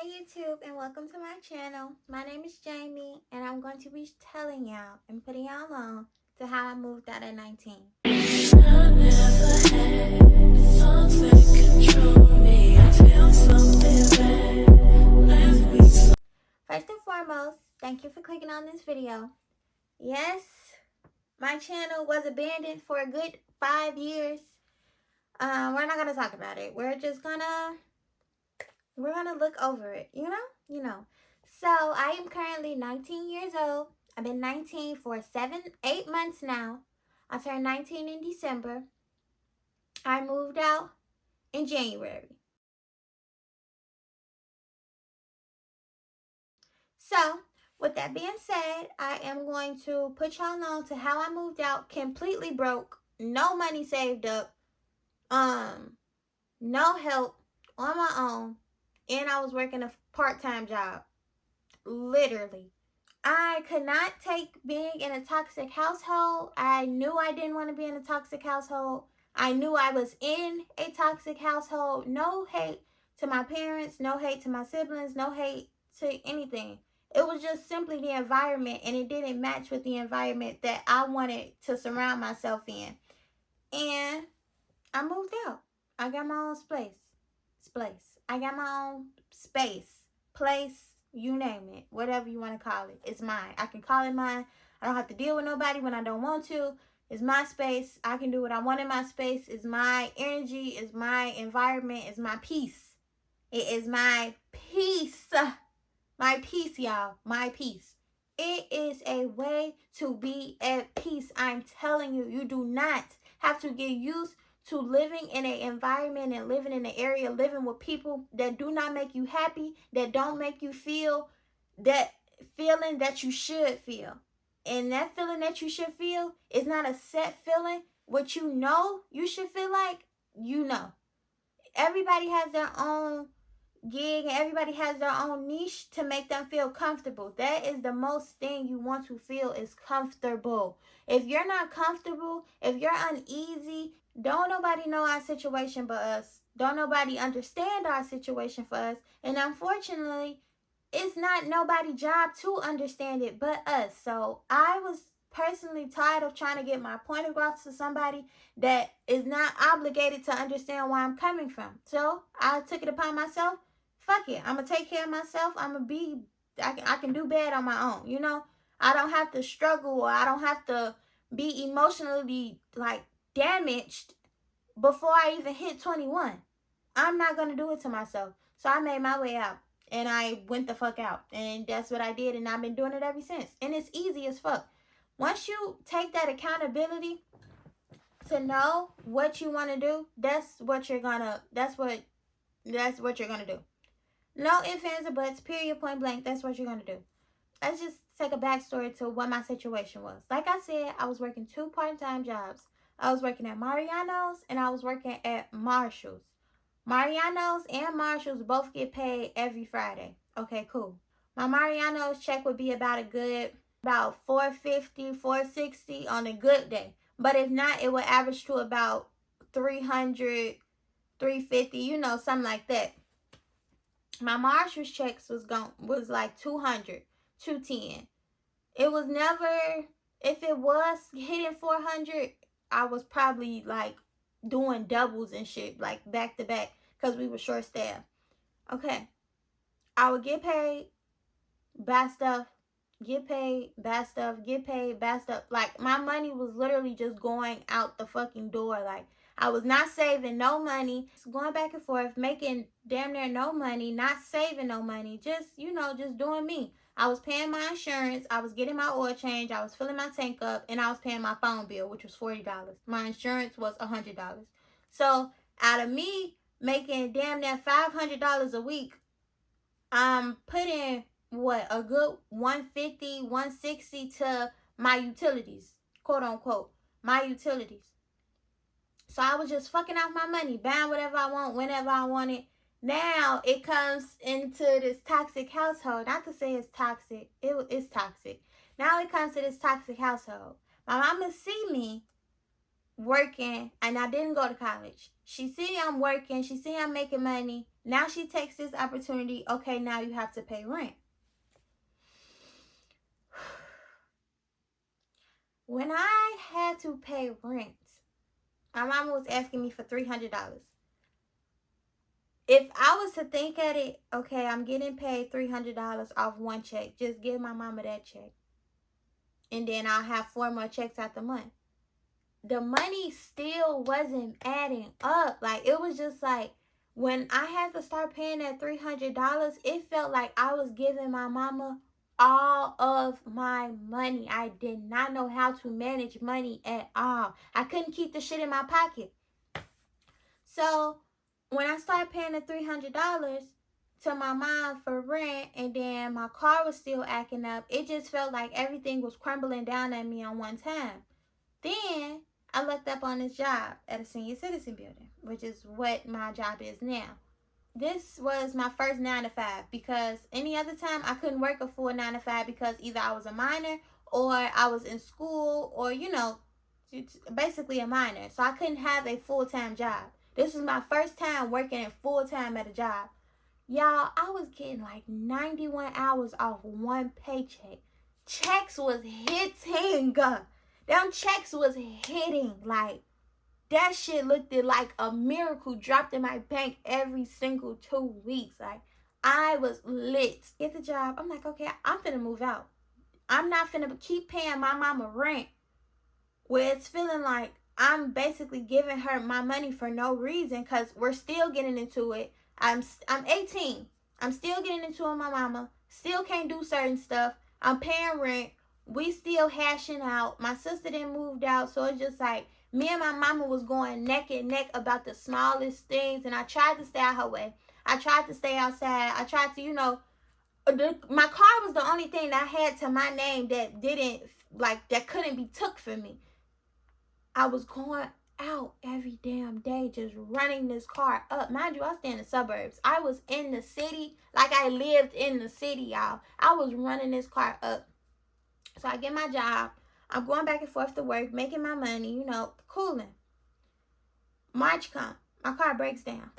Hey YouTube, and welcome to my channel. My name is Jamie, and I'm going to be telling y'all and putting y'all on to how I moved out at 19. First and foremost, thank you for clicking on this video. Yes, my channel was abandoned for a good 5 years. We're not gonna talk about it. We're gonna look over it, you know. So I am currently 19 years old. I've been 19 for 8 months now. I turned 19 in December. I moved out in January. So with that being said, I am going to put y'all on to how I moved out completely broke, no money saved up, no help, on my own, and I was working a part-time job. Literally. I could not take being in a toxic household. I knew I didn't want to be in a toxic household. I knew I was in a toxic household. No hate to my parents, no hate to my siblings, no hate to anything. It was just simply the environment, and it didn't match with the environment that I wanted to surround myself in. And I moved out. I got my own space. I got my own space, place, you name it, whatever you want to call it. It's mine. I can call it mine. I don't have to deal with nobody when I don't want to. It's my space. I can do what I want in my space. It's my energy. It's my environment. It's my peace. It is my peace. My peace, y'all. My peace. It is a way to be at peace. I'm telling you, you do not have to get used to living in an environment and living in an area, living with people that do not make you happy, that don't make you feel that feeling that you should feel. And that feeling that you should feel is not a set feeling. What you know you should feel like, you know. Everybody has their own gig, and everybody has their own niche to make them feel comfortable. That is the most thing you want to feel, is comfortable. If you're not comfortable, if you're uneasy, don't nobody know our situation but us. Don't nobody understand our situation for us. And unfortunately, it's not nobody's job to understand it but us. So I was personally tired of trying to get my point across to somebody that is not obligated to understand where I'm coming from. So I took it upon myself. Fuck it. I'm going to take care of myself. I can do bad on my own, you know. I don't have to struggle, or I don't have to be emotionally like damaged before I even hit 21. I'm not going to do it to myself. So I made my way out, and I went the fuck out, and that's what I did, and I've been doing it ever since. And it's easy as fuck. Once you take that accountability to know what you want to do, that's what you're gonna do. No ifs, ands, or buts, period, point blank. That's what you're gonna do. Let's just take a backstory to what my situation was. Like I said, I was working 2 part-time jobs. I was working at Mariano's, and I was working at Marshall's. Mariano's and Marshall's both get paid every Friday. Okay, cool. My Mariano's check would be about $450, $460 on a good day. But if not, it would average to about $300, $350, you know, something like that. My Marshall's checks was like $200, $210. It was never, if it was hitting $400, I was probably like doing doubles and shit, like back to back, because we were short staffed. Okay. I would get paid, buy stuff, get paid, buy stuff, get paid, buy stuff. Like, my money was literally just going out the fucking door. Like, I was not saving no money, just going back and forth, making damn near no money, not saving no money, just, you know, just doing me. I was paying my insurance, I was getting my oil change, I was filling my tank up, and I was paying my phone bill, which was $40. My insurance was $100. So, out of me making damn near $500 a week, I'm putting a good 150, 160 to my utilities, quote unquote, my utilities. So I was just fucking off my money, buying whatever I want, whenever I want it. Now it comes into this toxic household. Not to say it's toxic. It's toxic. Now it comes to this toxic household. My mama see me working, and I didn't go to college. She see I'm working. She see I'm making money. Now she takes this opportunity. Okay, now you have to pay rent. When I had to pay rent, my mama was asking me for $300. If I was to think at it, okay, I'm getting paid $300 off one check. Just give my mama that check. And then I'll have 4 more checks out the month. The money still wasn't adding up. Like, it was just like, when I had to start paying that $300, it felt like I was giving my mama all of my money. I did not know how to manage money at all. I couldn't keep the shit in my pocket. So when I started paying the $300 to my mom for rent, and then my car was still acting up, it just felt like everything was crumbling down at me on one time. Then I looked up on this job at a senior citizen building, which is what my job is now. This was my first 9 to 5, because any other time I couldn't work a full 9 to 5 because either I was a minor or I was in school, or basically a minor. So I couldn't have a full-time job. This was my first time working full-time at a job. Y'all, I was getting like 91 hours off one paycheck. Checks was hitting. Them checks was hitting. Like, that shit looked like a miracle dropped in my bank every single 2 weeks. Like, I was lit. Get the job. I'm like, okay, I'm finna move out. I'm not finna keep paying my mama rent, where it's feeling like I'm basically giving her my money for no reason, because we're still getting into it. I'm 18. I'm still getting into it with my mama. Still can't do certain stuff. I'm paying rent. We still hashing out. My sister didn't moved out, so it's just like me and my mama was going neck and neck about the smallest things, and I tried to stay out her way. I tried to stay outside. I tried to, my car was the only thing that I had to my name that that couldn't be took from me. I was going out every damn day, just running this car up. Mind you, I stay in the suburbs. I was in the city, like I lived in the city, y'all. I was running this car up. So I get my job. I'm going back and forth to work, making my money, cooling. March come. My car breaks down.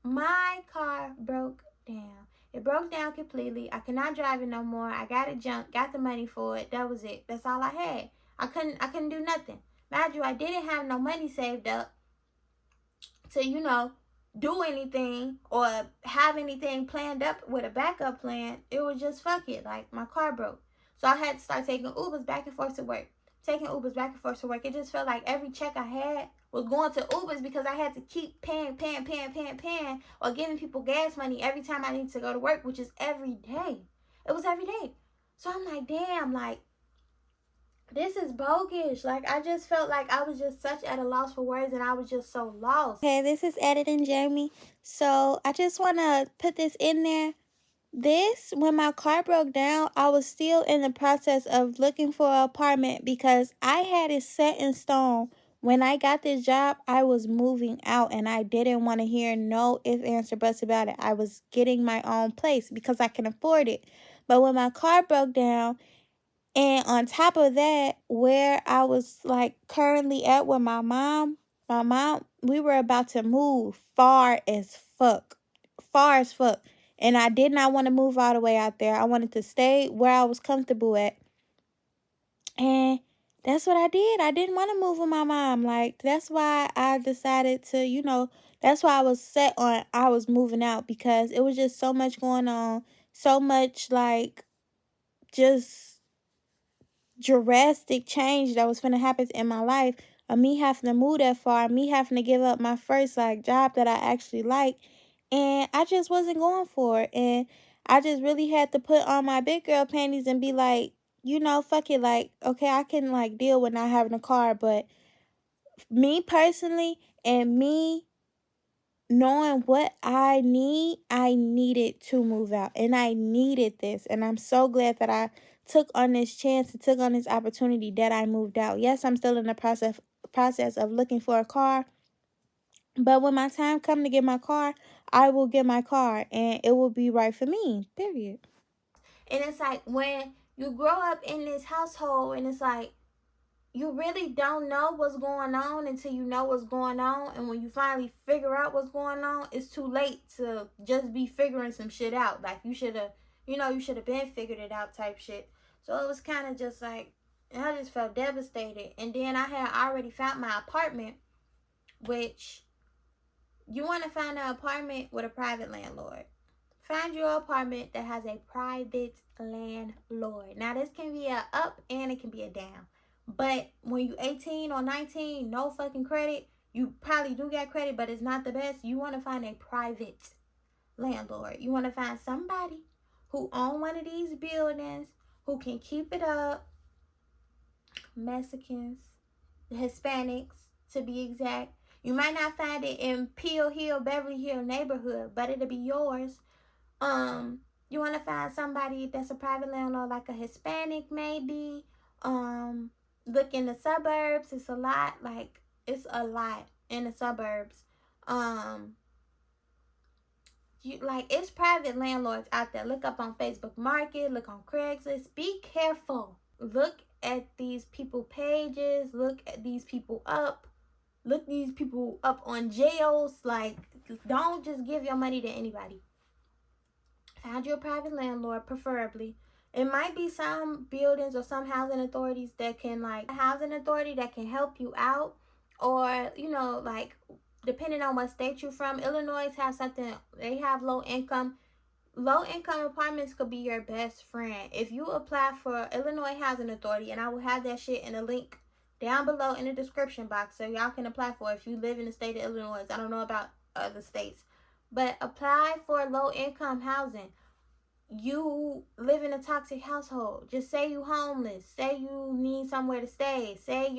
My car broke down. It broke down completely. I could not drive it no more. I got it junk, got the money for it. That was it. That's all I had. I couldn't do nothing. Mind you, I didn't have no money saved up to, do anything or have anything planned up with a backup plan. It was just fuck it. Like, my car broke. So I had to start taking Ubers back and forth to work. It just felt like every check I had was going to Ubers, because I had to keep paying, or giving people gas money every time I need to go to work, which is every day. It was every day. So I'm like, damn, like, this is bogus. Like, I just felt like I was just such at a loss for words, and I was just so lost. Okay, this is Editing Jamie. So I just want to put this in there. When my car broke down, I was still in the process of looking for an apartment, because I had it set in stone. When I got this job, I was moving out, and I didn't want to hear no ifs, ands, or buts about it. I was getting my own place because I can afford it. But when my car broke down, and on top of that, where I was like currently at with my mom, we were about to move far as fuck. And I did not want to move all the way out there. I wanted to stay where I was comfortable at. And that's what I did. I didn't want to move with my mom. Like, that's why I decided to, that's why I was set on, I was moving out, because it was just so much going on. So much, like, just drastic change that was going to happen in my life, of me having to move that far, me having to give up my first job that I actually like, and I just wasn't going for it. And I just really had to put on my big girl panties and be like, fuck it. Like, okay, I can deal with not having a car, but me personally, and me knowing what I needed to move out, and I needed this, and I'm so glad that I took on this chance and took on this opportunity that I moved out. Yes, I'm still in the process of looking for a car, but when my time comes to get my car, I will get my car, and it will be right for me, period. And it's like, when you grow up in this household, and it's like, you really don't know what's going on until you know what's going on. And when you finally figure out what's going on, it's too late to just be figuring some shit out. Like, you should have, you should have been figured it out type shit. So it was kind of just like, I just felt devastated. And then I had already found my apartment, which you want to find an apartment with a private landlord. Find your apartment that has a private landlord. Now, this can be a up and it can be a down. But when you 18 or 19, no fucking credit, you probably do get credit, but it's not the best. You want to find a private landlord. You want to find somebody who own one of these buildings, who can keep it up. Mexicans, Hispanics, to be exact. You might not find it in Peel Hill, Beverly Hill neighborhood, but it'll be yours. You want to find somebody that's a private landlord, like a Hispanic maybe. Look in the suburbs. It's a lot. Like, it's a lot in the suburbs. It's private landlords out there. Look up on Facebook Market. Look on Craigslist. Be careful. Look at these people pages. Look at these people up. Look these people up on jails. Like, don't just give your money to anybody. Find your private landlord, preferably. It might be some buildings or some housing authorities that can, like, a housing authority that can help you out. Or, depending on what state you're from, Illinois have something, they have low income apartments could be your best friend. If you apply for Illinois Housing Authority, and I will have that shit in a link down below in the description box so y'all can apply for it if you live in the state of Illinois. I don't know about other states, but apply for low income housing. You live in a toxic household. Just say you homeless. Say you need somewhere to stay. Say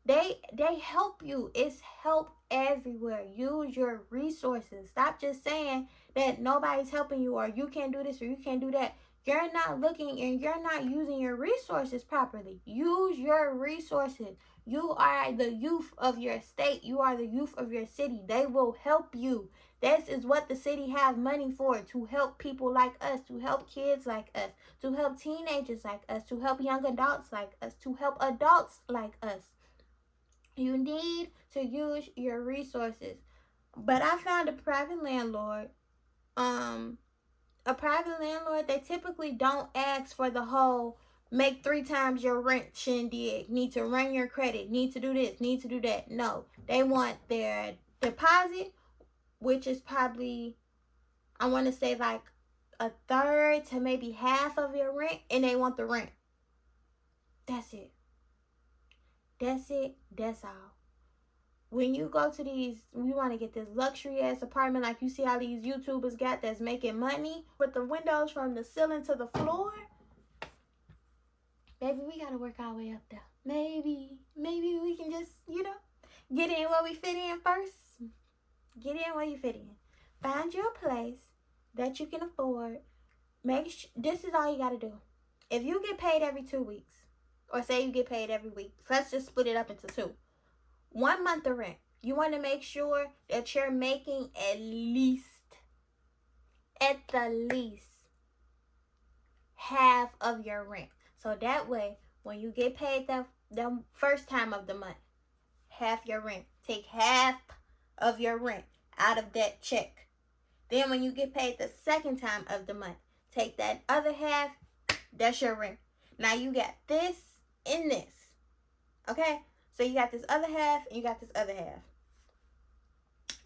they help you. It's help everywhere. Use your resources. Stop just saying that nobody's helping you, or you can't do this, or you can't do that. You're not looking and you're not using your resources properly. Use your resources. You are the youth of your state. You are the youth of your city. They will help you. This is what the city has money for, to help people like us, to help kids like us, to help teenagers like us, to help young adults like us, to help adults like us. You need to use your resources. But I found a private landlord. They typically don't ask for the whole make 3 times your rent shindig, need to run your credit, need to do this, need to do that. No, they want their deposit, which is probably, I want to say, like a third to maybe half of your rent, and they want the rent. That's it. That's all. When you go to these, we want to get this luxury ass apartment like you see how these YouTubers got that's making money with the windows from the ceiling to the floor. Baby, we got to work our way up there. Maybe we can just, get in where we fit in first. Get in where you fit in. Find your place that you can afford. This is all you got to do. If you get paid every 2 weeks, or say you get paid every week, let's just split it up into 2. 1 month of rent. You want to make sure that you're making at the least, half of your rent. So that way, when you get paid the first time of the month, half your rent. Take half of your rent out of that check. Then when you get paid the second time of the month, take that other half. That's your rent. Now you got this and this. Okay? So you got this other half and you got this other half.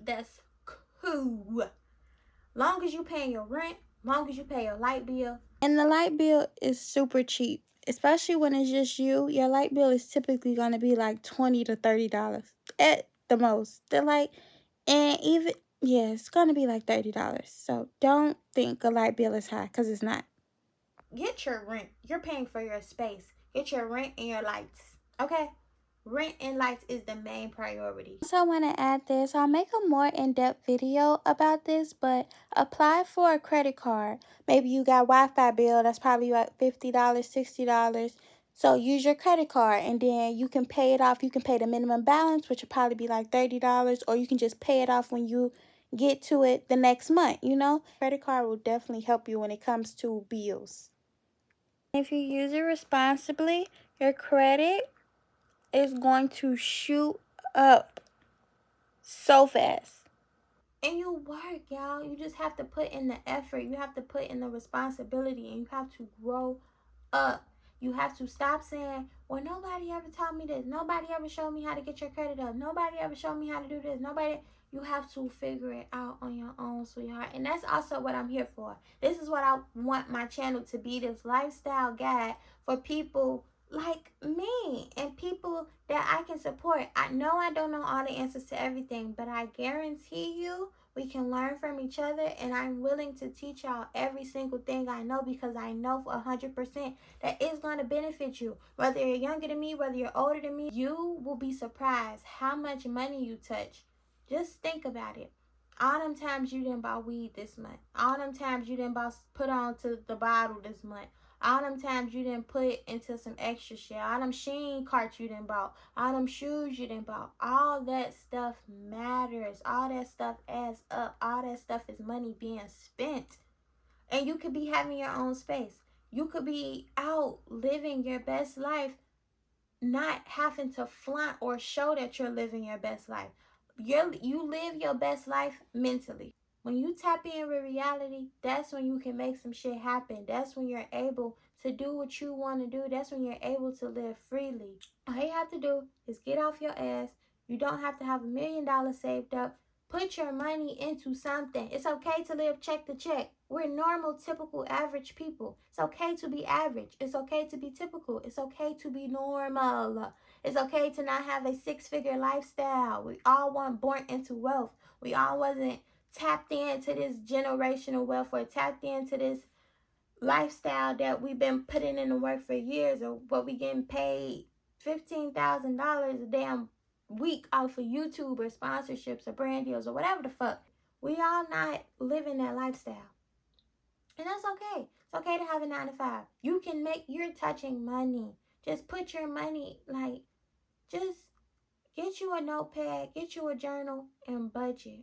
That's cool. Long as you paying your rent, long as you pay your light bill. And the light bill is super cheap. Especially when it's just you. Your light bill is typically going to be like $20 to $30 at the most. It's going to be like $30. So don't think a light bill is high, because it's not. Get your rent. You're paying for your space. Get your rent and your lights. Okay? Rent and lights is the main priority. So I want to add this. I'll make a more in-depth video about this, but apply for a credit card. Maybe you got Wi-Fi bill. That's probably about $50, $60. So use your credit card, and then you can pay it off. You can pay the minimum balance, which will probably be like $30, or you can just pay it off when you get to it the next month, Credit card will definitely help you when it comes to bills. If you use it responsibly, your credit is going to shoot up so fast. And you work, y'all. You just have to put in the effort. You have to put in the responsibility, and you have to grow up. You have to stop saying, well, nobody ever taught me this. Nobody ever showed me how to get your credit up. Nobody ever showed me how to do this. Nobody. You have to figure it out on your own, sweetheart. And that's also what I'm here for. This is what I want my channel to be, this lifestyle guide for people like me and people that I can support. I know I don't know all the answers to everything, but I guarantee you we can learn from each other, and I'm willing to teach y'all every single thing I know, because I know for 100% that it's going to benefit you. Whether you're younger than me, whether you're older than me, you will be surprised how much money you touch. Just think about it. All them times you didn't buy weed this month. All them times you didn't put on to the bottle this month. All them times you didn't put into some extra shit. All them Sheen carts you didn't bought. All them shoes you didn't bought. All that stuff matters. All that stuff adds up. All that stuff is money being spent. And you could be having your own space. You could be out living your best life, not having to flaunt or show that you're living your best life. You live your best life mentally. When you tap in with reality, that's when you can make some shit happen. That's when you're able to do what you want to do. That's when you're able to live freely. All you have to do is get off your ass. You don't have to have $1,000,000 saved up. Put your money into something. It's okay to live check to check. We're normal, typical, average people. It's okay to be average. It's okay to be typical. It's okay to be normal. It's okay to not have a six-figure lifestyle. We all weren't born into wealth. We all wasn't tapped into this generational wealth or tapped into this lifestyle that we've been putting in the work for years, or what we getting paid $15,000 a damn week off of YouTube or sponsorships or brand deals or whatever the fuck. We all not living that lifestyle. And that's okay. It's okay to have a 9 to 5. You can make, you're touching money. Just put your money, like, just get you a notepad, get you a journal, and budget.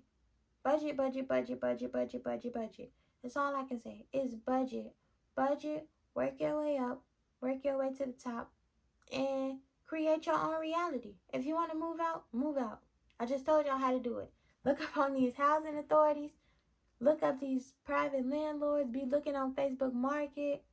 Budget, budget, budget, budget, budget, budget, budget. That's all I can say. Is budget. Budget, work your way up, work your way to the top, and create your own reality. If you want to move out, move out. I just told y'all how to do it. Look up on these housing authorities. Look up these private landlords. Be looking on Facebook Market.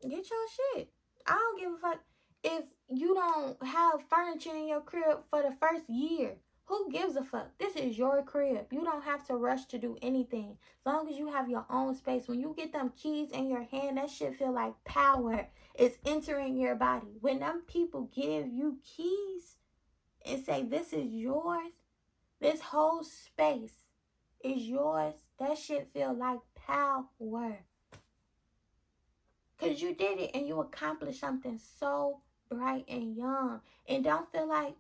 Get your shit. I don't give a fuck if you don't have furniture in your crib for the first year. Who gives a fuck? This is your crib. You don't have to rush to do anything. As long as you have your own space. When you get them keys in your hand, that shit feel like power. It's entering your body. When them people give you keys and say, this is yours, this whole space is yours, that shit feel like power. Because you did it and you accomplished something so bright and young. And don't feel like,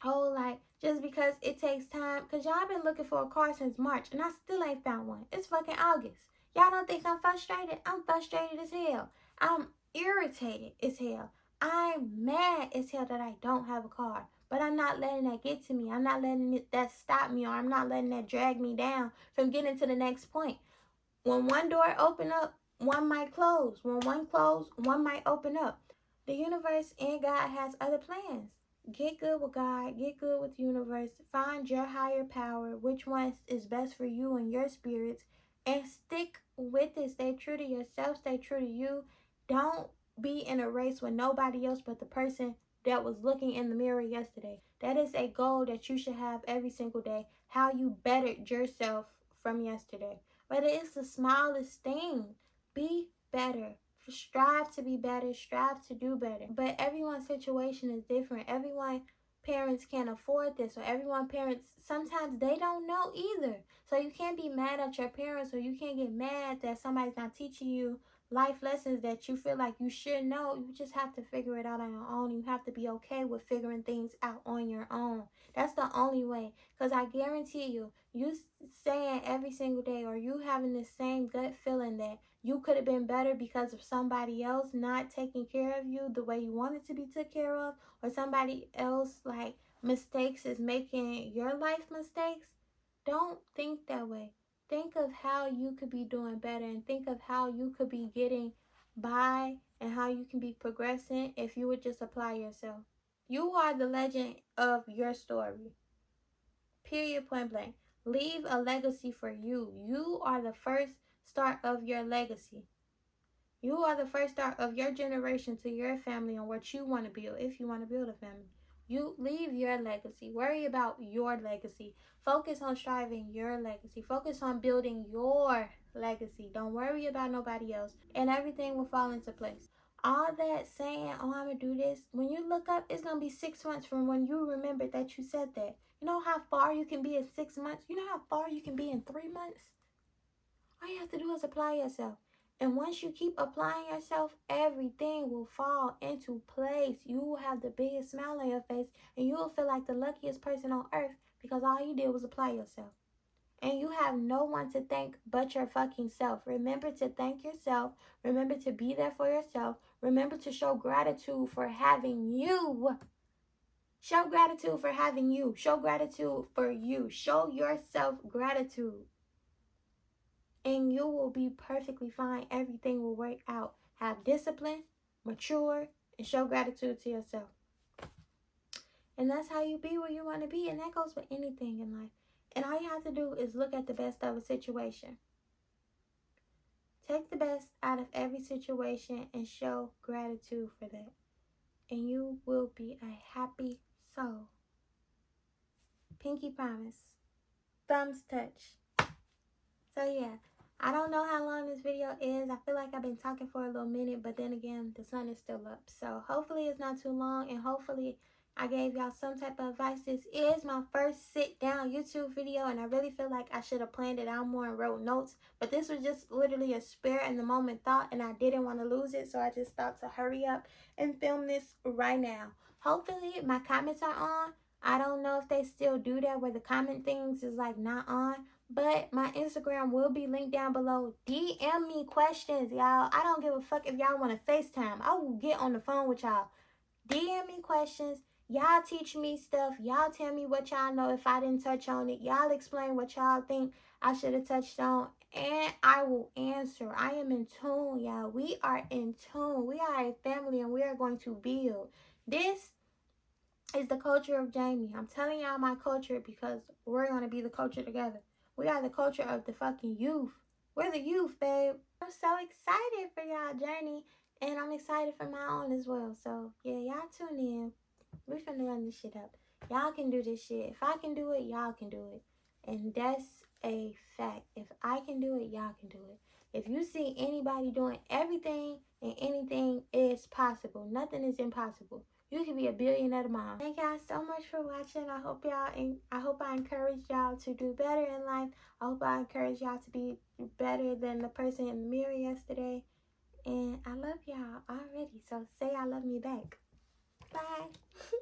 oh, like, just because it takes time. Because y'all been looking for a car since March and I still ain't found one. It's fucking August. Y'all don't think I'm frustrated? I'm frustrated as hell. I'm irritated as hell. I'm mad as hell that I don't have a car. But I'm not letting that get to me. I'm not letting that stop me, or I'm not letting that drag me down from getting to the next point. When one door open up, one might close. When one close, one might open up. The universe and God has other plans. Get good with God. Get good with the universe. Find your higher power, which one is best for you and your spirits, and stick with it. Stay true to yourself. Stay true to you. Don't be in a race with nobody else but the person that was looking in the mirror yesterday. That is a goal that you should have every single day. How you bettered yourself from yesterday. Whether it's the smallest thing, be better. Strive to be better. Strive to do better. But everyone's situation is different. Everyone parents can't afford this, or everyone parents, sometimes they don't know either. So you can't be mad at your parents, or you can't get mad that somebody's not teaching you life lessons that you feel like you should know. You just have to figure it out on your own. You have to be okay with figuring things out on your own. That's the only way. Because I guarantee you, you saying every single day, or you having the same gut feeling that you could have been better because of somebody else not taking care of you the way you wanted to be took care of, or somebody else like mistakes is making your life mistakes. Don't think that way. Think of how you could be doing better, and think of how you could be getting by, and how you can be progressing if you would just apply yourself. You are the legend of your story. Period, point blank. Leave a legacy for you. You are the first start of your legacy. You are the first start of your generation to your family on what you want to build, if you want to build a family. You leave your legacy. Worry about your legacy. Focus on striving your legacy. Focus on building your legacy. Don't worry about nobody else. And everything will fall into place. All that saying, oh, I'm going to do this, when you look up, it's going to be 6 months from when you remembered that you said that. You know how far you can be in 6 months? You know how far you can be in 3 months? All you have to do is apply yourself. And once you keep applying yourself, everything will fall into place. You will have the biggest smile on your face and you will feel like the luckiest person on earth because all you did was apply yourself. And you have no one to thank but your fucking self. Remember to thank yourself. Remember to be there for yourself. Remember to show gratitude for having you. Show gratitude for having you. Show gratitude for you. Show yourself gratitude. And you will be perfectly fine. Everything will work out. Have discipline, mature, and show gratitude to yourself. And that's how you be where you want to be. And that goes for anything in life. And all you have to do is look at the best of a situation. Take the best out of every situation and show gratitude for that. And you will be a happy soul. Pinky promise. Thumbs touch. So yeah, I don't know how long this video is. I feel like I've been talking for a little minute, but then again, the sun is still up. So hopefully it's not too long, and hopefully I gave y'all some type of advice. This is my first sit down YouTube video, and I really feel like I should have planned it out more and wrote notes. But this was just literally a spare in the moment thought, and I didn't want to lose it. So I just thought to hurry up and film this right now. Hopefully my comments are on. I don't know if they still do that where the comment things is like not on. But my Instagram will be linked down below. DM me questions, y'all. I don't give a fuck if y'all want to FaceTime. I will get on the phone with y'all. DM me questions. Y'all teach me stuff. Y'all tell me what y'all know if I didn't touch on it. Y'all explain what y'all think I should have touched on. And I will answer. I am in tune, y'all. We are in tune. We are a family and we are going to build. This is the culture of Jamie. I'm telling y'all my culture because we're going to be the culture together. We are the culture of the fucking youth. We're the youth, babe. I'm so excited for y'all journey. And I'm excited for my own as well. So, yeah, y'all tune in. We finna run this shit up. Y'all can do this shit. If I can do it, y'all can do it. And that's a fact. If I can do it, y'all can do it. If you see anybody doing everything and anything is possible. Nothing is impossible. You can be a billionaire tomorrow. Thank y'all so much for watching. I hope I encouraged y'all to do better in life. I hope I encouraged y'all to be better than the person in the mirror yesterday. And I love y'all already. So say I love me back. Bye.